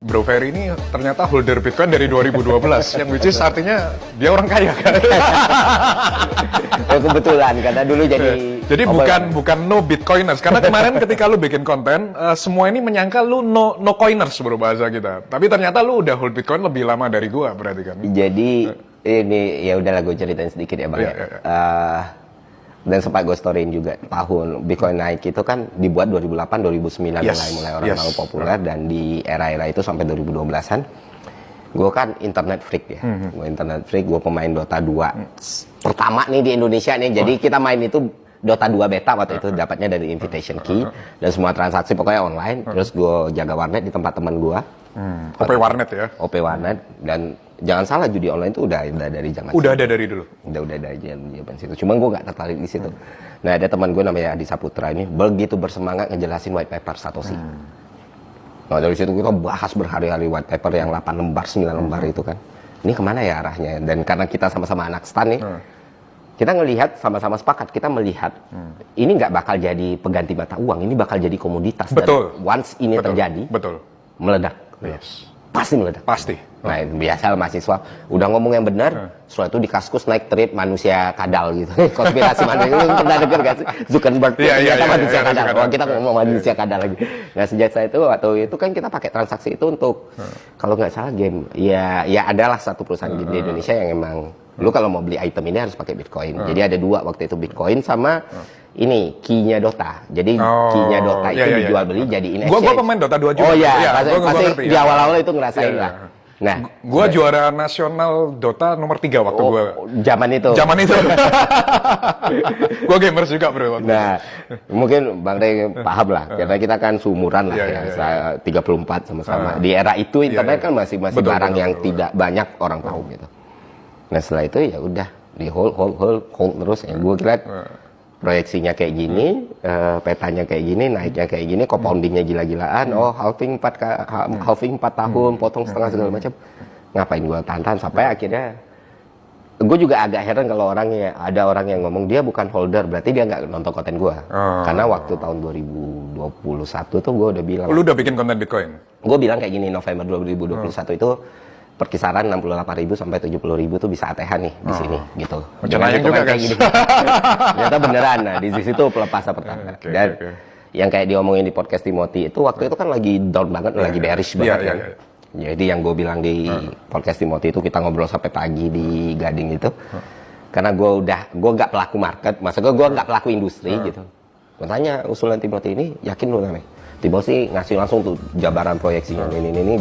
Bro Ferry ini ternyata holder Bitcoin dari 2012, yang which is artinya dia orang kaya kan? Kebetulan karena dulu jadi bukan no Bitcoiners, karena kemarin ketika lu bikin konten semua ini menyangka lu no coiners bro bahasa kita, tapi ternyata lu udah hold Bitcoin lebih lama dari gua berarti kan? Jadi ini ya udahlah gue ceritain sedikit ya bang. Dan sempat gue storyin juga tahun Bitcoin naik itu kan dibuat 2008 2009 mulai orang tahu populer, dan di era-era itu sampai 2012-an gue kan internet freak ya. Gue internet freak, gue pemain Dota 2 pertama nih di Indonesia nih. Jadi kita main itu Dota 2 beta waktu itu, dapatnya dari invitation key dan semua transaksi pokoknya online. Terus gue jaga warnet di tempat teman gue. OP Warnet ya? OP Warnet. Dan jangan salah, judi online itu udah dari zaman udah ada dari dulu? Udah dari zaman situ. Cuma gue gak tertarik di situ. Nah ada teman gue namanya Adi Saputra ini begitu bersemangat ngejelasin white paper Satoshi. Nah dari situ kita bahas berhari-hari white paper yang 8 lembar, 9 lembar itu kan. Ini kemana ya arahnya? Dan karena kita sama-sama anak stan nih, kita ngelihat sama-sama sepakat, kita melihat ini nggak bakal jadi pengganti mata uang, ini bakal jadi komoditas. Betul. Dan once ini terjadi, meledak. Yes. Pasti meledak. Pasti. Nah, biasa mahasiswa udah ngomong yang benar, setelah itu di Kaskus naik trip manusia kadal gitu. Konspirasi manusia, lu pernah denger gak sih? Zuckerberg ternyata manusia kadal. Kita ngomong manusia kadal lagi. Nah, sejak saya itu waktu itu kan kita pakai transaksi itu untuk kalau nggak salah game. Ya adalah satu perusahaan game di Indonesia yang emang lu kalau mau beli item ini harus pakai Bitcoin. Jadi ada dua waktu itu, Bitcoin sama ini key-nya Dota. Jadi key-nya Dota itu dijual beli jadiin exchange. Gua pemain Dota 2 juga. Oh iya, pasti di awal-awal itu ngerasain lah. Nah, gua juara nasional Dota nomor 3 waktu gua. Zaman itu. Gua gamers juga, bro. Nah, mungkin Bang Rey paham lah, karena kita kan seumuran lah ya. 34 sama-sama. Di era itu internet kan masih barang yang tidak banyak orang tahu gitu. Nah, setelah itu ya udah di hold terus. Yang gue kira proyeksinya kayak gini, petanya kayak gini, naiknya kayak gini, compoundingnya gila-gilaan. Halving 4 tahun, potong setengah segala macam. Ngapain gue tahan sampai akhirnya gue juga agak heran kalau ada orang yang ngomong dia bukan holder, berarti dia nggak nonton konten gue. Karena waktu tahun 2021 tuh gue udah bilang. Lu udah bikin konten Bitcoin? Gue bilang kayak gini, November 2021 itu perkisaran 68.000 sampai 70.000 tuh bisa ATH nih di sini gitu. Jangan juga kayak gini. Ternyata beneran. Nah, di situ pelepasan pertama. Dan yang kayak diomongin di podcast Timothy itu waktu itu kan lagi down banget, lagi bearish banget kan. Jadi yang gue bilang di podcast Timothy itu kita ngobrol sampai pagi di Gading itu. Karena gue nggak pelaku market, maksudnya gue nggak pelaku industri gitu. Gue tanya usulan Timothy ini, yakin lu namanya? Timothy ngasih langsung tuh jabaran proyeksinya ini.